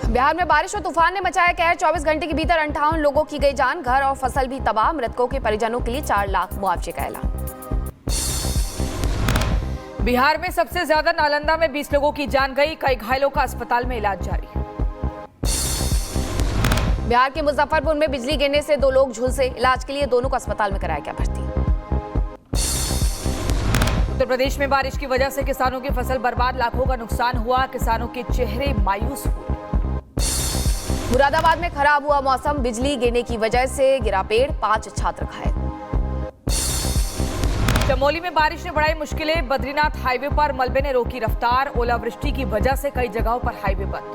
बिहार में बारिश और तूफान ने मचाया कहर। 24 घंटे के भीतर 58 लोगों की गई जान, घर और फसल भी तबाह। मृतकों के परिजनों के लिए 4 लाख मुआवजे का ऐलान। बिहार में सबसे ज्यादा नालंदा में 20 लोगों की जान गई, कई घायलों का अस्पताल में इलाज जारी। बिहार के मुजफ्फरपुर में बिजली गिरने से 2 लोग झुलसे, इलाज के लिए दोनों को अस्पताल में कराया गया भर्ती। उत्तर प्रदेश में बारिश की वजह से किसानों की फसल बर्बाद, लाखों का नुकसान हुआ, किसानों के चेहरे मायूस हुए। मुरादाबाद में खराब हुआ मौसम, बिजली गिरने की वजह से गिरा पेड़, 5 छात्र घायल। चमोली में बारिश ने बढ़ाई मुश्किलें, बद्रीनाथ हाईवे पर मलबे ने रोकी रफ्तार, ओलावृष्टि की वजह से कई जगहों पर हाईवे बंद।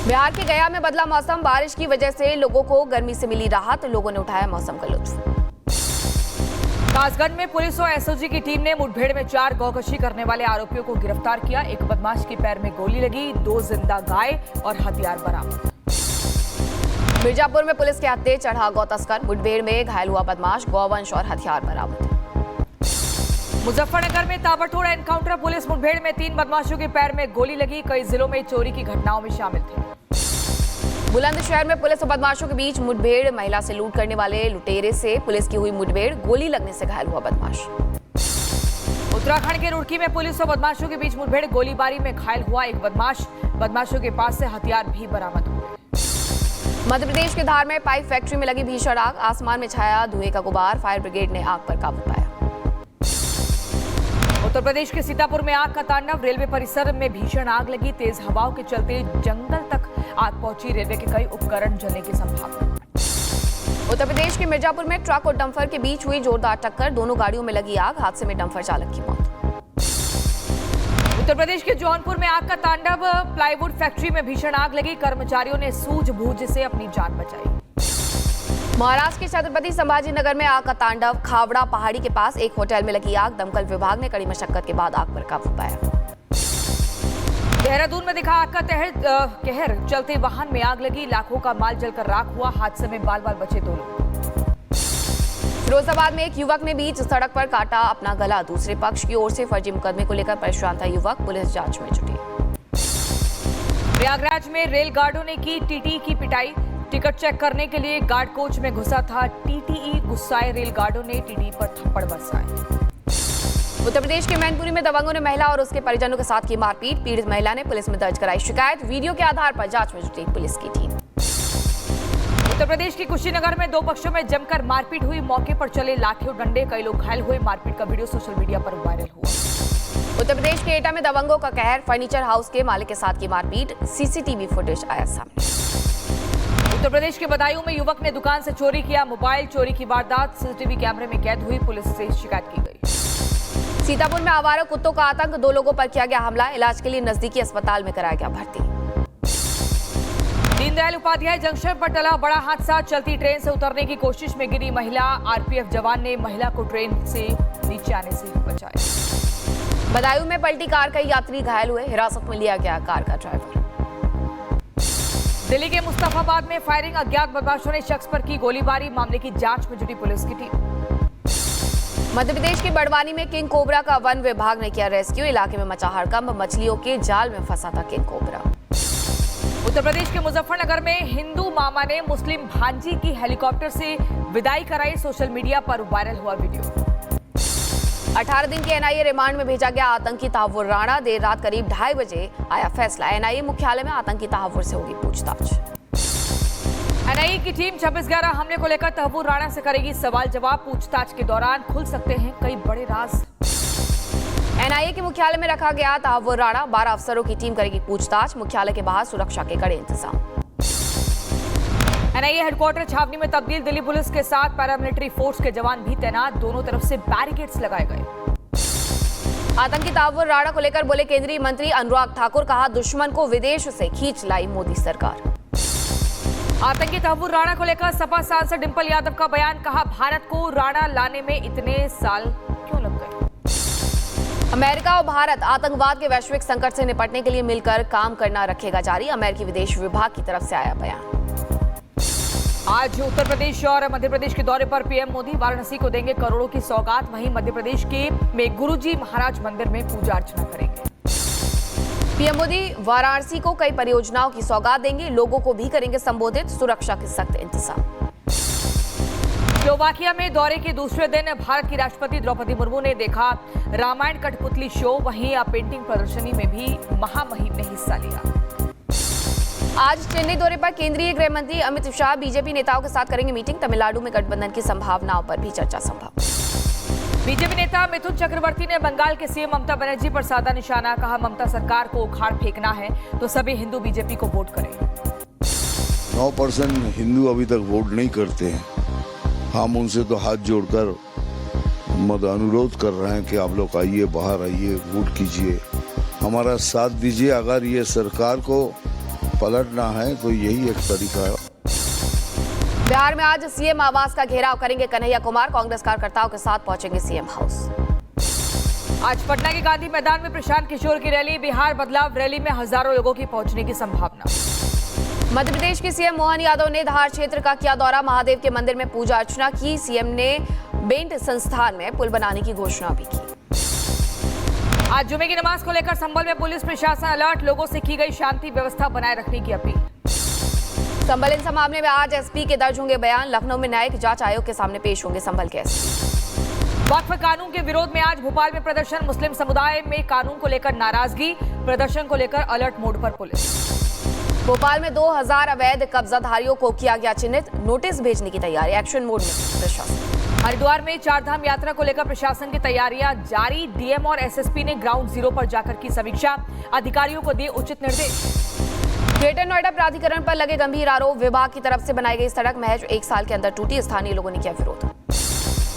बिहार के गया में बदला मौसम, बारिश की वजह से लोगों को गर्मी से मिली राहत, लोगों ने उठाया मौसम का लुत्फ। कासगंज में पुलिस और एसओजी की टीम ने मुठभेड़ में 4 गौकशी करने वाले आरोपियों को गिरफ्तार किया। एक बदमाश के पैर में गोली लगी, 2 जिंदा गाय और हथियार बरामद। मिर्जापुर में पुलिस के हत्थे चढ़ा गौ तस्कर, मुठभेड़ में घायल हुआ बदमाश, गौवंश और हथियार बरामद। मुजफ्फरनगर में ताबड़तोड़ एनकाउंटर, पुलिस मुठभेड़ में 3 बदमाशों के पैर में गोली लगी, कई जिलों में चोरी की घटनाओं में शामिल थे। बुलंदशहर में पुलिस और बदमाशों के बीच मुठभेड़, महिला से लूट करने वाले लुटेरे से पुलिस की हुई मुठभेड़, गोली लगने से घायल हुआ बदमाश। उत्तराखंड के रुड़की में पुलिस और बदमाशों के बीच मुठभेड़, गोलीबारी में घायल हुआ एक बदमाश, बदमाशों के पास से हथियार भी बरामद हुए। मध्य प्रदेश के धार में पाइप फैक्ट्री में लगी भीषण आग, आसमान में छाया धुएं का गुबार, फायर ब्रिगेड ने आग पर काबू पाया। उत्तर प्रदेश के सीतापुर में आग का तांडव, रेलवे परिसर में भीषण आग लगी, तेज हवाओं के चलते जंगल तक आग पहुंची, रेलवे के कई उपकरण जलने की संभावना। उत्तर प्रदेश के मिर्जापुर में ट्रक और डंपर के बीच हुई जोरदार टक्कर, दोनों गाड़ियों में लगी आग, हादसे में डंपर चालक की मौत। उत्तर प्रदेश के जौनपुर में आग का तांडव, प्लाईवुड फैक्ट्री में भीषण आग लगी, कर्मचारियों ने सूझबूझ से अपनी जान बचाई। महाराष्ट्र के छत्रपति संभाजी नगर में आग का तांडव, खावड़ा पहाड़ी के पास एक होटल में लगी आग, दमकल विभाग ने कड़ी मशक्कत के बाद आग पर काबू पाया। देहरादून में दिखा आग का कहर, चलते वाहन में आग लगी, लाखों का माल जलकर राख हुआ, हादसे में बाल बाल बचे 2 लोग। फिरोजाबाद में एक युवक ने बीच सड़क पर काटा अपना गला, दूसरे पक्ष की ओर से फर्जी मुकदमे को लेकर परेशान था युवक, पुलिस जांच में जुटी। प्रयागराज में रेल गार्डों ने की टीटी की पिटाई, टिकट चेक करने के लिए गार्ड कोच में घुसा था टीटीई, गुस्साए रेल गार्डों ने टीटी पर थप्पड़ बरसाए। उत्तर प्रदेश के मैनपुरी में दबंगों ने महिला और उसके परिजनों के साथ की मारपीट, पीड़ित महिला ने पुलिस में दर्ज कराई शिकायत, वीडियो के आधार पर जांच में जुटी पुलिस की टीम। उत्तर प्रदेश के कुशीनगर में 2 पक्षों में जमकर मारपीट हुई, मौके पर चले लाठी और डंडे, कई लोग घायल हुए, मारपीट का वीडियो सोशल मीडिया पर वायरल हुआ। उत्तर प्रदेश के एटा में दबंगों का कहर, फर्नीचर हाउस के मालिक के साथ की मारपीट, सीसीटीवी फुटेज आया सामने। उत्तर प्रदेश के बदायूं में युवक ने दुकान से चोरी किया मोबाइल, चोरी की वारदात सीसीटीवी कैमरे में कैद हुई, पुलिस से शिकायत की गई। सीतापुर में आवारा कुत्तों का आतंक, 2 लोगों पर किया गया हमला, इलाज के लिए नजदीकी अस्पताल में कराया गया भर्ती। दीनदयाल उपाध्याय जंक्शन पर टला बड़ा हादसा, चलती ट्रेन से उतरने की कोशिश में गिरी महिला, आरपीएफ जवान ने महिला को ट्रेन से नीचे आने से बचाया। बदायूं में पलटी कार, कई यात्री घायल हुए, हिरासत में लिया गया कार का ड्राइवर। दिल्ली के मुस्तफाबाद में फायरिंग, अज्ञात बदमाशों ने शख्स पर की गोलीबारी, मामले की जांच में जुटी पुलिस की टीम। मध्य प्रदेश के बड़वानी में किंग कोबरा का वन विभाग ने किया रेस्क्यू, इलाके में मचा हड़कंप, मछलियों के जाल में फंसा था किंग कोबरा। उत्तर प्रदेश के मुजफ्फरनगर में हिंदू मामा ने मुस्लिम भांजी की हेलीकॉप्टर से विदाई कराई, सोशल मीडिया पर वायरल हुआ वीडियो। 18 दिन के एनआईए रिमांड में भेजा गया आतंकी तहव्वुर राणा, देर रात करीब 2:30 बजे आया फैसला, एनआईए मुख्यालय में आतंकी तहव्वुर से होगी पूछताछ। एनआईए की टीम 26/11 हमले को लेकर तहव्वुर राणा से करेगी सवाल जवाब, पूछताछ के दौरान खुल सकते हैं कई बड़े राज। एनआईए के मुख्यालय में रखा गया तहव्वुर राणा, 12 अफसरों की टीम करेगी पूछताछ, मुख्यालय के बाहर सुरक्षा के कड़े इंतजाम। एनआईए हेडक्वार्टर छावनी में तब्दील, दिल्ली पुलिस के साथ पैरामिलिट्री फोर्स के जवान भी तैनात, दोनों तरफ से बैरिकेड्स लगाए गए। आतंकी तहव्वुर राणा को लेकर बोले केंद्रीय मंत्री अनुराग ठाकुर, कहा दुश्मन को विदेश से खींच लाई मोदी सरकार। आतंकी तहव्वुर राणा को लेकर सपा सांसद डिंपल यादव का बयान, कहा भारत को राणा लाने में इतने साल क्यों लग गए। अमेरिका और भारत आतंकवाद के वैश्विक संकट से निपटने के लिए मिलकर काम करना रखेगा जारी, अमेरिकी विदेश विभाग की तरफ से आया बयान। आज उत्तर प्रदेश और मध्य प्रदेश के दौरे पर पीएम मोदी, वाराणसी को देंगे करोड़ों की सौगात, वहीं मध्य प्रदेश के में गुरुजी महाराज मंदिर में पूजा अर्चना करेंगे। पीएम मोदी वाराणसी को कई परियोजनाओं की सौगात देंगे, लोगों को भी करेंगे संबोधित, सुरक्षा के सख्त इंतजाम। स्लोवाकिया में दौरे के दूसरे दिन भारत की राष्ट्रपति द्रौपदी मुर्मू ने देखा रामायण कठपुतली शो, वहीं पेंटिंग प्रदर्शनी में भी महामहिम ने हिस्सा लिया। आज चेन्नई दौरे पर केंद्रीय गृह मंत्री अमित शाह बीजेपी नेताओं के साथ करेंगे मीटिंग, तमिलनाडु में गठबंधन की संभावनाओं पर भी चर्चा संभव। बीजेपी नेता मिथुन चक्रवर्ती ने बंगाल के सीएम ममता बनर्जी पर साधा निशाना, कहा ममता सरकार को उखाड़ फेंकना है तो सभी हिंदू बीजेपी को वोट करें। 9% हिंदू अभी तक वोट नहीं करते हैं। हम उनसे तो हाथ जोड़कर अनुरोध कर रहे हैं कि आप लोग आइए, बाहर आइए, वोट कीजिए, हमारा साथ दीजिए। अगर ये सरकार को पलटना है तो यही एक तरीका है। बिहार में आज सीएम आवास का घेराव करेंगे कन्हैया कुमार, कांग्रेस कार्यकर्ताओं के साथ पहुंचेंगे सीएम हाउस। आज पटना के गांधी मैदान में प्रशांत किशोर की रैली, बिहार बदलाव रैली में हजारों लोगों की पहुंचने की संभावना। मध्य प्रदेश के सीएम मोहन यादव ने धार क्षेत्र का किया दौरा, महादेव के मंदिर में पूजा अर्चना की, सीएम ने बेंट संस्थान में पुल बनाने की घोषणा भी की। आज जुमे की नमाज को लेकर संभल में पुलिस प्रशासन अलर्ट, लोगों से की गई शांति व्यवस्था बनाए रखने की अपील। संभल हिंसा मामले में आज एसपी के दर्ज होंगे बयान, लखनऊ में न्यायिक जांच आयोग के सामने पेश होंगे संभल के एसपी। वक्फ कानून के विरोध में आज भोपाल में प्रदर्शन, मुस्लिम समुदाय में कानून को लेकर नाराजगी, प्रदर्शन को लेकर अलर्ट मोड पर पुलिस। भोपाल में 2000 अवैध कब्जाधारियों को किया गया चिन्हित, नोटिस भेजने की तैयारी, एक्शन मोड में प्रशासन। हरिद्वार में चारधाम यात्रा को लेकर प्रशासन की तैयारियां जारी, डीएम और एसएसपी ने ग्राउंड जीरो पर जाकर की समीक्षा, अधिकारियों को दिए उचित निर्देश। ग्रेटर नोएडा प्राधिकरण पर लगे गंभीर आरोप, विभाग की तरफ से बनाई गई सड़क महज 1 साल के अंदर टूटी, स्थानीय लोगों ने किया विरोध।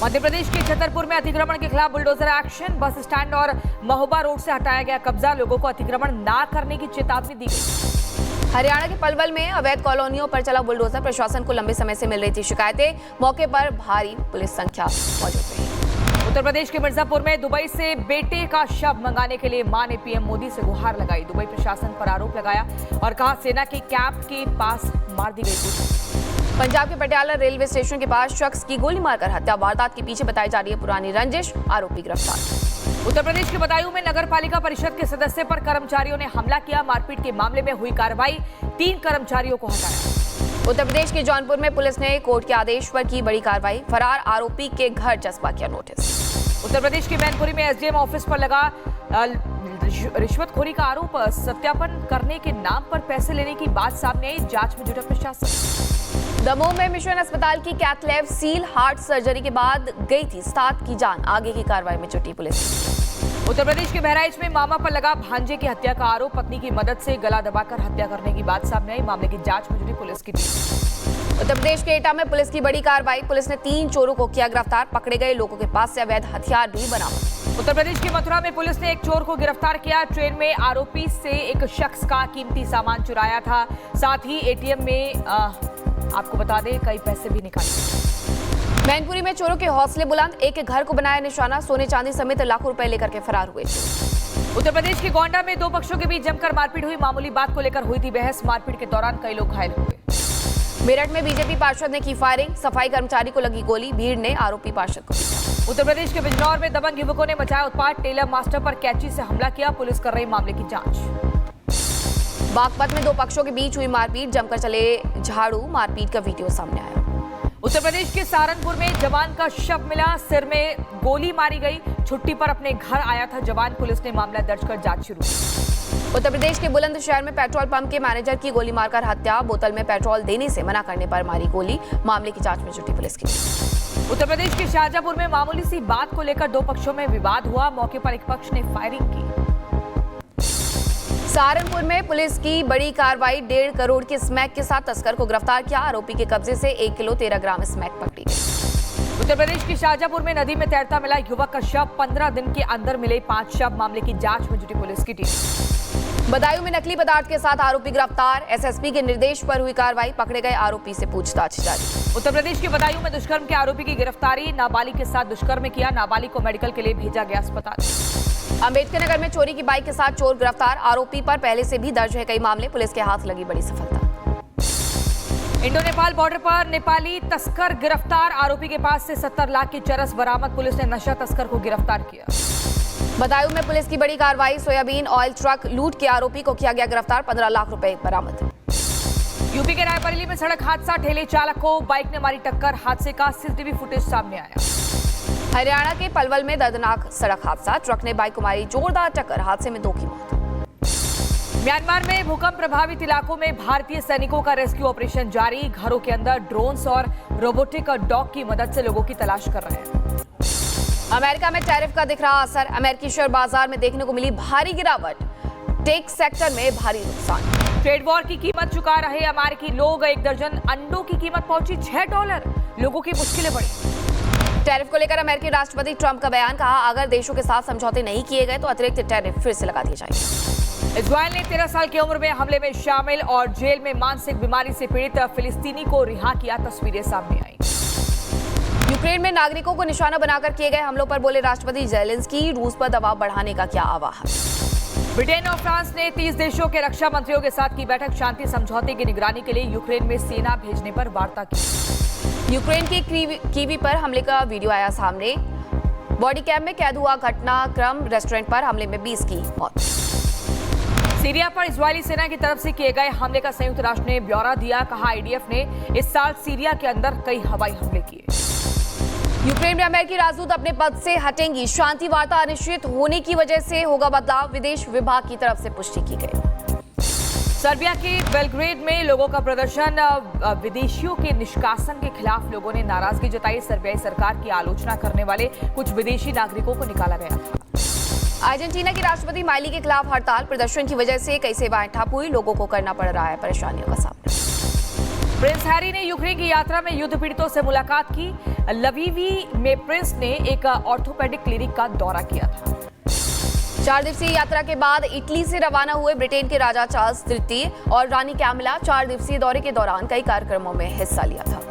मध्य प्रदेश के छतरपुर में अतिक्रमण के खिलाफ बुलडोजर एक्शन, बस स्टैंड और महोबा रोड से हटाया गया कब्जा, लोगों को अतिक्रमण न करने की चेतावनी दी गई। हरियाणा के पलवल में अवैध कॉलोनियों पर चला बुलडोजर, प्रशासन को लंबे समय से मिल रही थी शिकायतें, मौके पर भारी पुलिस संख्या मौजूद रही। उत्तर प्रदेश के मिर्जापुर में दुबई से बेटे का शव मंगाने के लिए मां ने पीएम मोदी से गुहार लगाई, दुबई प्रशासन पर आरोप लगाया और कहा सेना के कैंप के पास मार दी गई गोली। पंजाब के पटियाला रेलवे स्टेशन के पास शख्स की गोली मारकर हत्या, वारदात के पीछे बताई जा रही है पुरानी रंजिश, आरोपी गिरफ्तार। उत्तर प्रदेश के बदायूं में नगर पालिका परिषद के सदस्य पर कर्मचारियों ने हमला किया, मारपीट के मामले में हुई कार्रवाई, 3 कर्मचारियों को हटाया। उत्तर प्रदेश के जौनपुर में पुलिस ने कोर्ट के आदेश पर की बड़ी कार्रवाई, फरार आरोपी के घर जस्पा किया नोटिस। उत्तर प्रदेश के मैनपुरी में एसडीएम ऑफिस पर लगा रिश्वतखोरी का आरोप, सत्यापन करने के नाम पर पैसे लेने की बात सामने आई, जांच में जुटा प्रशासन। दमोह में मिशन अस्पताल की cath lab seal, heart surgery के बाद गई थी 7 की जान, आगे की कार्रवाई में जुटी पुलिस। उत्तर प्रदेश के बहराइच में मामा पर लगा भांजे की हत्या का आरोप, पत्नी की मदद से गला दबाकर हत्या करने की बात सामने आई, मामले की जांच में जुटी पुलिस की टीम। उत्तर प्रदेश के एटा में पुलिस की बड़ी कार्रवाई, पुलिस ने 3 चोरों को किया गिरफ्तार, पकड़े गए लोगों के पास से अवैध हथियार भी बरामद। उत्तर प्रदेश के मथुरा में पुलिस ने एक चोर को गिरफ्तार किया, ट्रेन में आरोपी से एक शख्स का कीमती सामान चुराया था, साथ ही एटीएम में आपको बता दें कई पैसे भी निकाले। मैनपुरी में चोरों के हौसले बुलंद, एक के घर को बनाया निशाना, सोने चांदी समेत लाखों रुपए लेकर के फरार हुए। उत्तर प्रदेश के गोंडा में 2 पक्षों के बीच जमकर मारपीट हुई, मामूली बात को लेकर हुई थी बहस, मारपीट के दौरान कई लोग घायल हुए। मेरठ में बीजेपी पार्षद ने की फायरिंग, सफाई कर्मचारी को लगी गोली, भीड़ ने आरोपी पार्षद को पीटा। उत्तर प्रदेश के बिजनौर में दबंग युवकों ने मचाया उत्पात, टेलर मास्टर पर कैंची से हमला किया, पुलिस कर रही मामले की जांच। बागपत में 2 पक्षों के बीच हुई मारपीट, जमकर चले झाड़ू, मारपीट का वीडियो सामने आया। उत्तर प्रदेश के सहारनपुर में जवान का शव मिला, सिर में गोली मारी गई, छुट्टी पर अपने घर आया था जवान, पुलिस ने मामला दर्ज कर जांच शुरू की। उत्तर प्रदेश के बुलंदशहर में पेट्रोल पंप के मैनेजर की गोली मारकर हत्या, बोतल में पेट्रोल देने से मना करने पर मारी गोली, मामले की जांच में जुटी पुलिस की। उत्तर प्रदेश के शाहजहांपुर में मामूली सी बात को लेकर 2 पक्षों में विवाद हुआ, मौके पर एक पक्ष ने फायरिंग की। सहारनपुर में पुलिस की बड़ी कार्रवाई, 1.5 करोड़ के स्मैक के साथ तस्कर को गिरफ्तार किया, आरोपी के कब्जे से 1 किलो 13 ग्राम स्मैक पकड़ी गई। उत्तर प्रदेश के शाहजहांपुर में नदी में तैरता मिला युवक का शव, 15 दिन के अंदर मिले 5 शव, मामले की जांच में जुटी पुलिस की टीम। बदायूं में नकली पदार्थ के साथ आरोपी गिरफ्तार, एसएसपी के निर्देश पर हुई कार्रवाई, पकड़े गए आरोपी से पूछताछ जारी। उत्तर प्रदेश के बदायूं में दुष्कर्म के आरोपी की गिरफ्तारी, नाबालिग के साथ दुष्कर्म किया, नाबालिग को मेडिकल के लिए भेजा गया अस्पताल। अंबेडकर नगर में चोरी की बाइक के साथ चोर गिरफ्तार, आरोपी पर पहले से भी दर्ज है कई मामले, पुलिस के हाथ लगी बड़ी सफलता। इंडो नेपाल बॉर्डर पर नेपाली तस्कर गिरफ्तार, आरोपी के पास से 70 लाख की चरस बरामद, पुलिस ने नशा तस्कर को गिरफ्तार किया। बदायूं में पुलिस की बड़ी कार्रवाई, सोयाबीन ऑयल ट्रक लूट के आरोपी को किया गया गिरफ्तार, 15 लाख रुपए बरामद। यूपी के रायबरेली में सड़क हादसा, ठेले चालक को बाइक ने मारी टक्कर, हादसे का सीसीटीवी फुटेज सामने आया। हरियाणा के पलवल में दर्दनाक सड़क हादसा, ट्रक ने बाइक को मारी जोरदार टक्कर, हादसे में 2 की मौत। म्यांमार में भूकंप प्रभावित इलाकों में भारतीय सैनिकों का रेस्क्यू ऑपरेशन जारी, घरों के अंदर ड्रोन्स और रोबोटिक डॉग की मदद से लोगों की तलाश कर रहे हैं। अमेरिका में टैरिफ का दिख रहा असर, अमेरिकी शेयर बाजार में देखने को मिली भारी गिरावट, टेक सेक्टर में भारी नुकसान। ट्रेड वॉर की कीमत चुका रहे अमेरिकी लोग, 1 दर्जन अंडों की कीमत पहुंची $6, लोगों की मुश्किलें बढ़ी। टैरिफ को लेकर अमेरिकी राष्ट्रपति ट्रंप का बयान, कहा अगर देशों के साथ समझौते नहीं किए गए तो अतिरिक्त टैरिफ फिर से लगा दिए जाएंगे। इजरायल ने 13 साल की उम्र में हमले में शामिल और जेल में मानसिक बीमारी से पीड़ित फिलिस्तीनी को रिहा किया, तस्वीरें सामने आई। यूक्रेन में नागरिकों को निशाना बनाकर किए गए हमलों पर बोले राष्ट्रपति जेलेंस्की, रूस पर दबाव बढ़ाने का किया आह्वान। ब्रिटेन और फ्रांस ने 30 देशों के रक्षा मंत्रियों के साथ की बैठक, शांति समझौते की निगरानी के लिए यूक्रेन में सेना भेजने पर वार्ता की। यूक्रेन के कीवी पर हमले का वीडियो आया सामने, बॉडी कैम में कैद हुआ घटनाक्रम, रेस्टोरेंट पर हमले में 20 की मौत। सीरिया पर इजरायली सेना की तरफ से किए गए हमले का संयुक्त राष्ट्र ने ब्यौरा दिया, कहा आईडीएफ ने इस साल सीरिया के अंदर कई हवाई हमले किए। यूक्रेन में अमेरिकी राजदूत अपने पद से हटेंगी, शांति वार्ता अनिश्चित होने की वजह से होगा बदलाव, विदेश विभाग की तरफ से पुष्टि की गई। सर्बिया के बेलग्रेड में लोगों का प्रदर्शन, विदेशियों के निष्कासन के खिलाफ लोगों ने नाराजगी जताई, सर्बियाई सरकार की आलोचना करने वाले कुछ विदेशी नागरिकों को निकाला गया था। अर्जेंटीना की राष्ट्रपति माइली के खिलाफ हड़ताल, प्रदर्शन की वजह से कई सेवाएं ठप हुई, लोगों को करना पड़ रहा है परेशानियों का सामना। प्रिंस हैरी ने यूक्रेन की यात्रा में युद्ध पीड़ितों से मुलाकात की, लवीवी में प्रिंस ने एक ऑर्थोपेडिक क्लिनिक का दौरा किया था। 4 दिवसीय यात्रा के बाद इटली से रवाना हुए ब्रिटेन के राजा चार्ल्स III और रानी कैमिला 4 दिवसीय दौरे के दौरान कई कार्यक्रमों में हिस्सा लिया था।